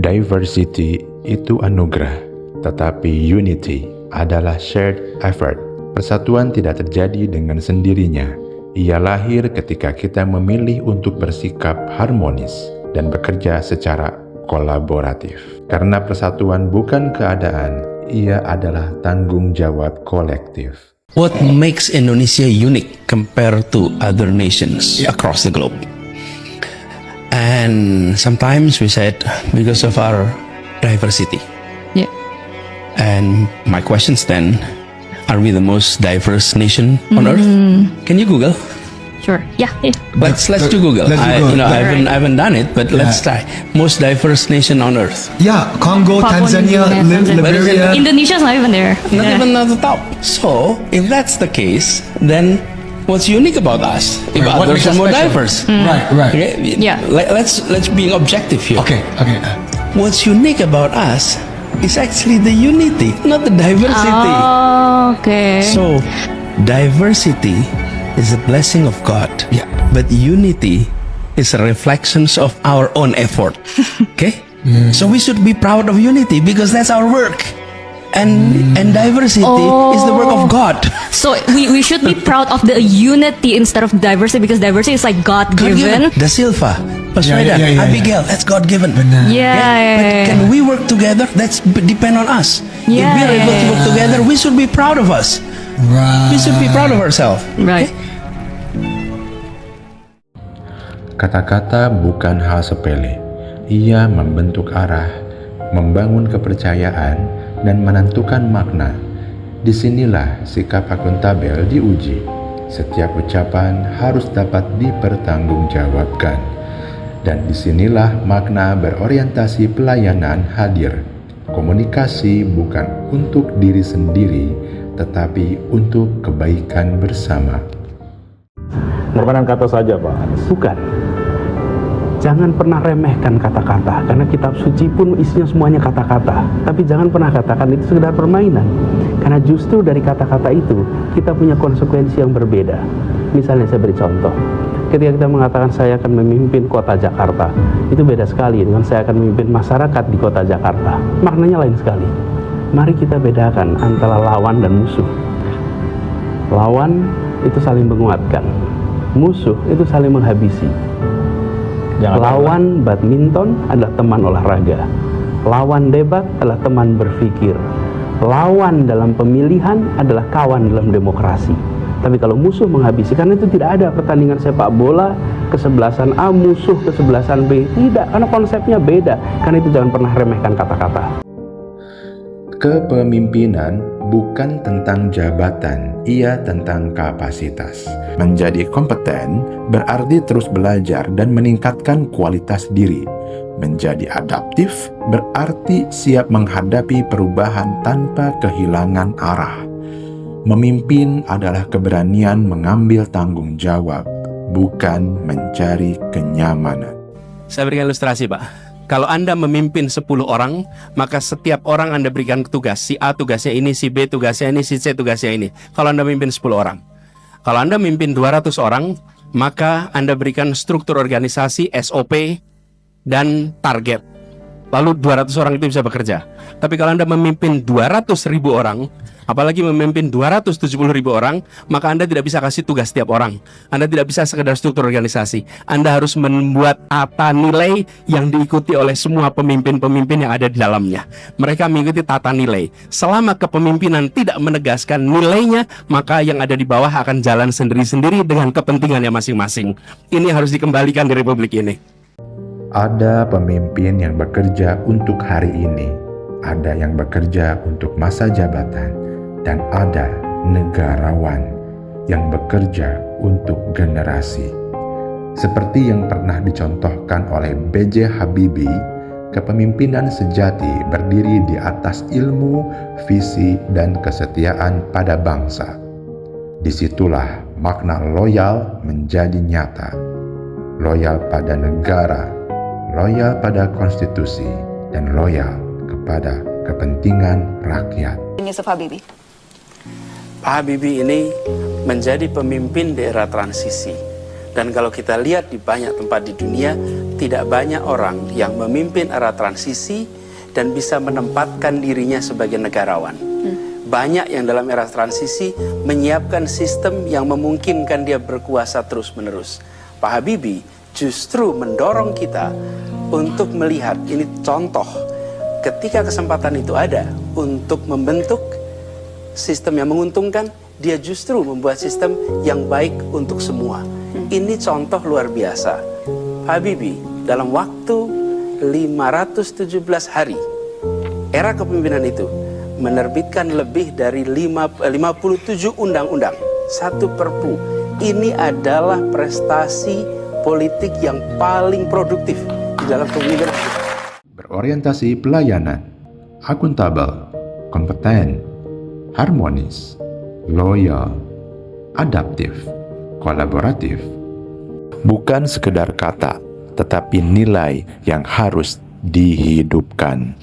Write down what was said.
Diversity itu anugerah, tetapi unity adalah shared effort. Persatuan tidak terjadi dengan sendirinya. Ia lahir ketika kita memilih untuk bersikap harmonis dan bekerja secara kolaboratif. Karena persatuan bukan keadaan, ia adalah tanggung jawab kolektif. What makes Indonesia unique compared to other nations across the globe? And sometimes we said because of our diversity. Yeah. And my questions then, are we the most diverse nation on earth? Can you Google? Sure. Yeah. Let's do Google. Let's do I Google. I haven't done it, but let's try. Most diverse nation on earth. Yeah, Congo, Papua Tanzania, New Guinea, Liberia. Indonesia's not even there. Not even at the top. So, if that's the case, then what's unique about us? If Right, what others makes are us more special? diverse. Right. Okay? Yeah. Let's be objective here. Okay. What's unique about us is actually the unity, not the diversity. Oh, okay. So, diversity is a blessing of God. Yeah. But unity is a reflection of our own effort. Okay? So we should be proud of unity because that's our work. And diversity is the work of God. So we should be proud of the unity instead of diversity, because diversity is like God-given. Da Silva, Paswedan, Yeah. Abigail, that's God-given. Benar. Yeah. But can we work together? That's depend on us. If Yeah. we're able to work together, we should be proud of us. Right. We should be proud of ourselves. Right. Kata-kata bukan hal sepele. Ia membentuk arah, membangun kepercayaan, dan menentukan makna. Disinilah sikap akuntabel diuji. Setiap ucapan harus dapat dipertanggungjawabkan. Dan disinilah makna berorientasi pelayanan hadir. Komunikasi bukan untuk diri sendiri, tetapi untuk kebaikan bersama. Pengorbanan kata saja, Pak Anies. Bukan. Jangan pernah remehkan kata-kata, karena kitab suci pun isinya semuanya kata-kata. Tapi jangan pernah katakan itu sekedar permainan, karena justru dari kata-kata itu kita punya konsekuensi yang berbeda. Misalnya saya beri contoh, ketika kita mengatakan saya akan memimpin kota Jakarta, itu beda sekali dengan saya akan memimpin masyarakat di kota Jakarta. Maknanya lain sekali. Mari kita bedakan antara lawan dan musuh. Lawan itu saling menguatkan, musuh itu saling menghabisi. Lawan badminton adalah teman olahraga. Lawan debat adalah teman berpikir. Lawan dalam pemilihan adalah kawan dalam demokrasi. Tapi kalau musuh menghabisi, karena itu tidak ada pertandingan sepak bola kesebelasan A musuh kesebelasan B. Tidak, karena konsepnya beda. Karena itu jangan pernah remehkan kata-kata. Kepemimpinan bukan tentang jabatan, ia tentang kapasitas. Menjadi kompeten berarti terus belajar dan meningkatkan kualitas diri. Menjadi adaptif berarti siap menghadapi perubahan tanpa kehilangan arah. Memimpin adalah keberanian mengambil tanggung jawab, bukan mencari kenyamanan. Saya berikan ilustrasi, Pak. Kalau Anda memimpin 10 orang, maka setiap orang Anda berikan tugas. Si A tugasnya ini, si B tugasnya ini, si C tugasnya ini. Kalau Anda memimpin 10 orang. Kalau Anda memimpin 200 orang, maka Anda berikan struktur organisasi, SOP, dan target. Lalu 200 orang itu bisa bekerja. Tapi kalau Anda memimpin 200.000 orang, apalagi memimpin 270.000 orang, maka Anda tidak bisa kasih tugas setiap orang. Anda tidak bisa sekedar struktur organisasi. Anda harus membuat tata nilai yang diikuti oleh semua pemimpin-pemimpin yang ada di dalamnya. Mereka mengikuti tata nilai. Selama kepemimpinan tidak menegaskan nilainya, maka yang ada di bawah akan jalan sendiri-sendiri dengan kepentingannya masing-masing. Ini harus dikembalikan di Republik ini. Ada pemimpin yang bekerja untuk hari ini, ada yang bekerja untuk masa jabatan, dan ada negarawan yang bekerja untuk generasi. Seperti yang pernah dicontohkan oleh B.J. Habibie, kepemimpinan sejati berdiri di atas ilmu, visi, dan kesetiaan pada bangsa. Disitulah makna loyal menjadi nyata. Loyal pada negara, loyal pada konstitusi, dan loyal kepada kepentingan rakyat. Yusuf Habibie. Pak Habibie ini menjadi pemimpin di era transisi. Dan kalau kita lihat di banyak tempat di dunia, tidak banyak orang yang memimpin era transisi dan bisa menempatkan dirinya sebagai negarawan. Banyak yang dalam era transisi menyiapkan sistem yang memungkinkan dia berkuasa terus-menerus. Pak Habibie justru mendorong kita untuk melihat ini contoh ketika kesempatan itu ada untuk membentuk sistem yang menguntungkan, dia justru membuat sistem yang baik untuk semua. Ini contoh luar biasa. Habibie dalam waktu 517 hari era kepemimpinan itu menerbitkan lebih dari 57 undang-undang, 1 perpu. Ini adalah prestasi politik yang paling produktif di dalam kepemimpinan. Berorientasi pelayanan, akuntabel, kompeten, harmonis, loyal, adaptif, kolaboratif. Bukan sekedar kata, tetapi nilai yang harus dihidupkan.